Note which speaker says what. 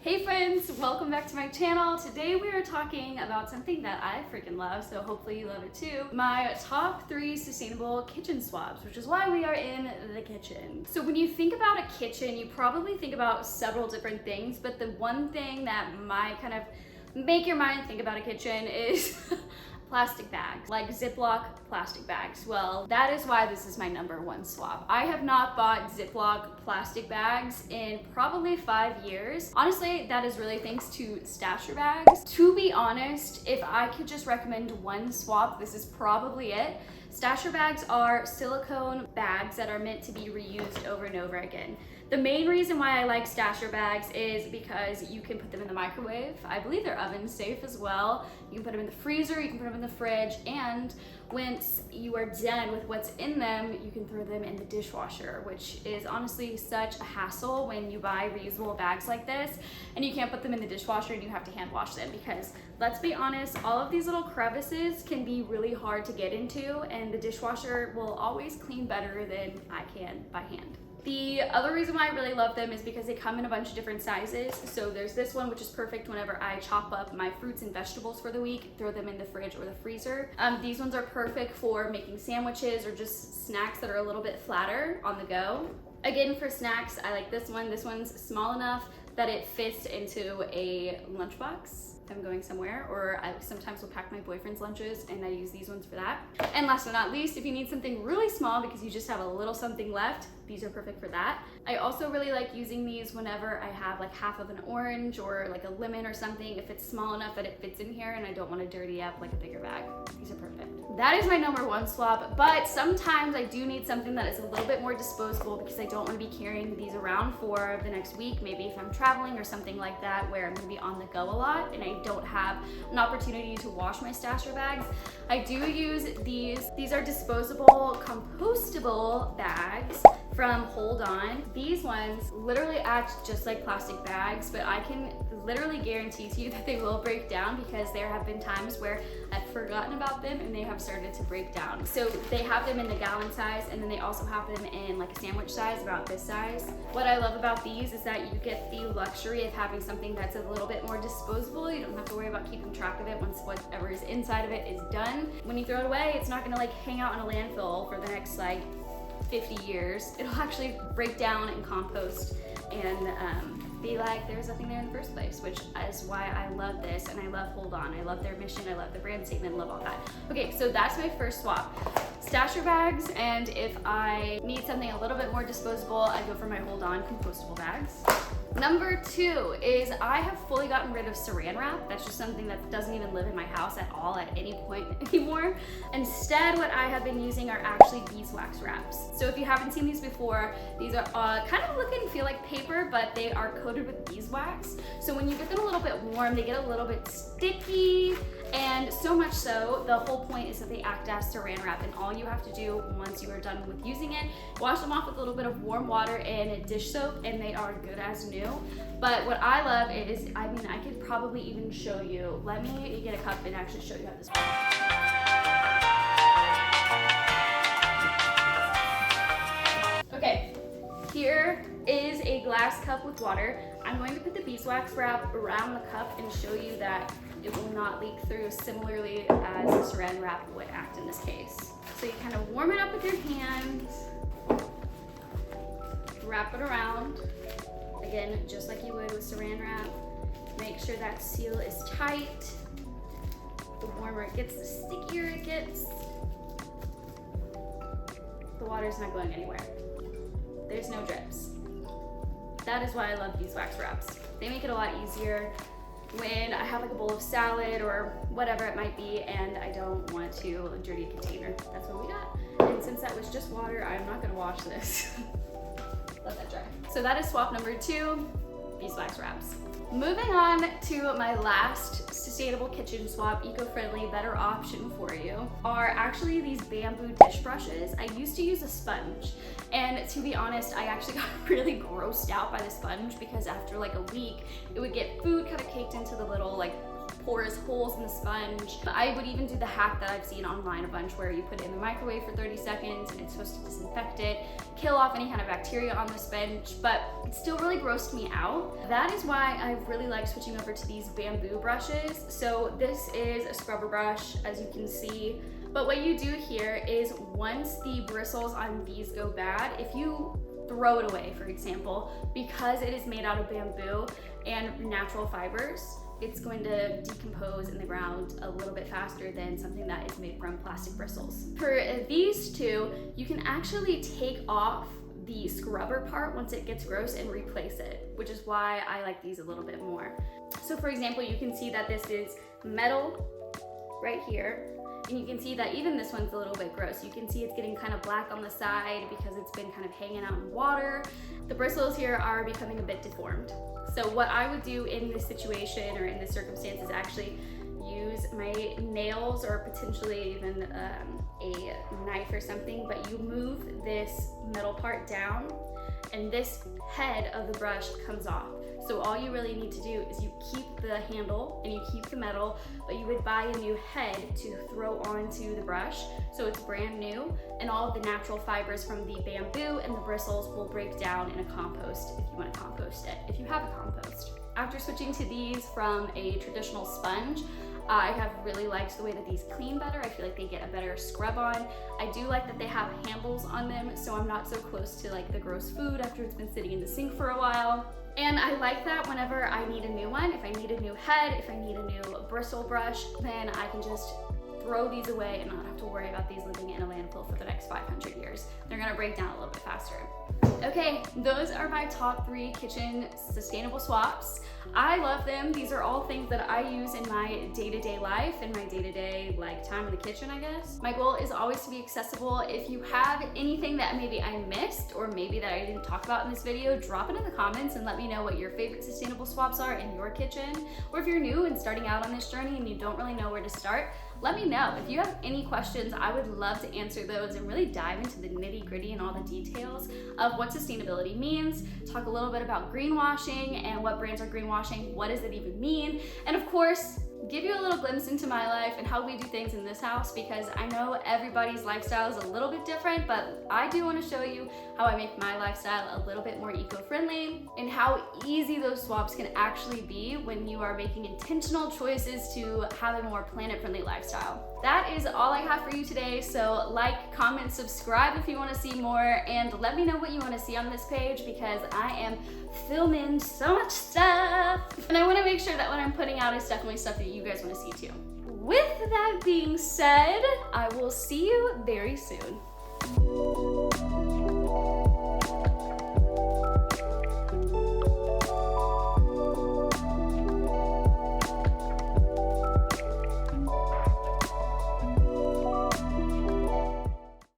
Speaker 1: Hey friends, welcome back to my channel. Today we are talking about something that I freaking love, so hopefully you love it too. My top 3 sustainable kitchen swaps, which is why we are in the kitchen. So when you think about a kitchen, you probably think about several different things, but the one thing that might kind of make your mind think about a kitchen is plastic bags, like Ziploc plastic bags. Well, that is why this is my #1 swap. I have not bought Ziploc plastic bags in probably 5 years. Honestly, that is really thanks to stasher bags. To be honest, if I could just recommend one swap, this is probably it. Stasher bags are silicone bags that are meant to be reused over and over again. The main reason why I like stasher bags is because you can put them in the microwave. I believe they're oven safe as well. You can put them in the freezer, you can put them in the fridge, and once you are done with what's in them, you can throw them in the dishwasher, which is honestly such a hassle when you buy reusable bags like this and you can't put them in the dishwasher and you have to hand wash them, because let's be honest, all of these little crevices can be really hard to get into, and the dishwasher will always clean better than I can by hand. The other reason why I really love them is because they come in a bunch of different sizes. So there's this one, which is perfect whenever I chop up my fruits and vegetables for the week, throw them in the fridge or the freezer. These ones are perfect for making sandwiches or just snacks that are a little bit flatter on the go. Again, for snacks, I like this one. This one's small enough that it fits into a lunchbox if I'm going somewhere, or I sometimes will pack my boyfriend's lunches and I use these ones for that. And last but not least, if you need something really small because you just have a little something left, these are perfect for that. I also really like using these whenever I have like half of an orange or like a lemon or something, if it's small enough that it fits in here and I don't want to dirty up like a bigger bag. These are perfect. That is my #1 swap, but sometimes I do need something that is a little bit more disposable because I don't want to be carrying these around for the next week, maybe if I'm traveling or something like that where I'm going to be on the go a lot and I don't have an opportunity to wash my stasher bags. I do use these. These are disposable, compostable bags from Hold On. These ones literally act just like plastic bags, but I can literally guarantee to you that they will break down because there have been times where I've forgotten about them and they have started to break down. So they have them in the gallon size, and then they also have them in like a sandwich size, about this size. What I love about these is that you get the luxury of having something that's a little bit more disposable. You don't have to worry about keeping track of it once whatever is inside of it is done. When you throw it away, it's not gonna like hang out in a landfill for the next like 50 years. It'll actually break down and compost and be like there was nothing there in the first place, which is why I love this and I love Hold On. I love their mission, I love the brand statement, I love all that. Okay, so that's my first swap. Stasher bags, and if I need something a little bit more disposable, I go for my Hold On compostable bags. #2 is I have fully gotten rid of saran wrap. That's just something that doesn't even live in my house at all at any point anymore. Instead, what I have been using are actually beeswax wraps. So if you haven't seen these before, these are kind of look and feel like paper, but they are coated with beeswax. So when you get them a little bit warm, they get a little bit sticky, and so much so, the whole point is that they act as saran wrap, and all you have to do once you are done with using it, wash them off with a little bit of warm water and dish soap, and they are good as new. But what I love is, I mean, I could probably even show you. Let me get a cup and actually show you how this works. Okay, here is a glass cup with water. I'm going to put the beeswax wrap around the cup and show you that it will not leak through, similarly as saran wrap would act in this case. So you kind of warm it up with your hands, wrap it around, again, just like you would with saran wrap. Make sure that seal is tight. The warmer it gets, the stickier it gets. The water's not going anywhere. There's no drips. That is why I love beeswax wraps. They make it a lot easier when I have like a bowl of salad or whatever it might be and I don't want to dirty a container. That's what we got. And since that was just water, I'm not gonna wash this. Let that dry. So that is swap #2, beeswax wraps. Moving on to my last sustainable kitchen swap, eco-friendly, better option for you, are actually these bamboo dish brushes. I used to use a sponge, and to be honest, I actually got really grossed out by the sponge because after like a week, it would get food kind of caked into the little like porous holes in the sponge. I would even do the hack that I've seen online a bunch where you put it in the microwave for 30 seconds and it's supposed to disinfect it, kill off any kind of bacteria on the sponge, but it still really grossed me out. That is why I really like switching over to these bamboo brushes. So this is a scrubber brush, as you can see. But what you do here is once the bristles on these go bad, if you throw it away, for example, because it is made out of bamboo and natural fibers, it's going to decompose in the ground a little bit faster than something that is made from plastic bristles. For these two, you can actually take off the scrubber part once it gets gross and replace it, which is why I like these a little bit more. So for example, you can see that this is metal right here. And you can see that even this one's a little bit gross. You can see it's getting kind of black on the side because it's been kind of hanging out in water. The bristles here are becoming a bit deformed. So what I would do in this situation or in this circumstance is actually use my nails or potentially even a knife or something, but you move this metal part down and this head of the brush comes off. So all you really need to do is you keep the handle and you keep the metal, but you would buy a new head to throw onto the brush so it's brand new, and all of the natural fibers from the bamboo and the bristles will break down in a compost if you want to compost it, if you have a compost. After switching to these from a traditional sponge, I have really liked the way that these clean better. I feel like they get a better scrub on. I do like that they have handles on them, so I'm not so close to like the gross food after it's been sitting in the sink for a while. And I like that whenever I need a new one, if I need a new head, if I need a new bristle brush, then I can just throw these away and not have to worry about these living in a landfill for the next 500 years. They're gonna break down a little bit faster. Okay, those are my top 3 kitchen sustainable swaps. I love them. These are all things that I use in my day-to-day life, in my day-to-day like time in the kitchen, I guess. My goal is always to be accessible. If you have anything that maybe I missed or maybe that I didn't talk about in this video, drop it in the comments and let me know what your favorite sustainable swaps are in your kitchen. Or if you're new and starting out on this journey and you don't really know where to start, let me know. If you have any questions, I would love to answer those and really dive into the nitty-gritty and all the details of what sustainability means, talk a little bit about greenwashing and what brands are greenwashing, what does it even mean, and of course, give you a little glimpse into my life and how we do things in this house, because I know everybody's lifestyle is a little bit different, but I do want to show you how I make my lifestyle a little bit more eco-friendly and how easy those swaps can actually be when you are making intentional choices to have a more planet-friendly lifestyle. That is all I have for you today, so like, comment, subscribe if you want to see more, and let me know what you want to see on this page because I am filming so much stuff and I want to make sure that what I'm putting out is definitely stuff that you guys want to see too. With that being said, I will see you very soon.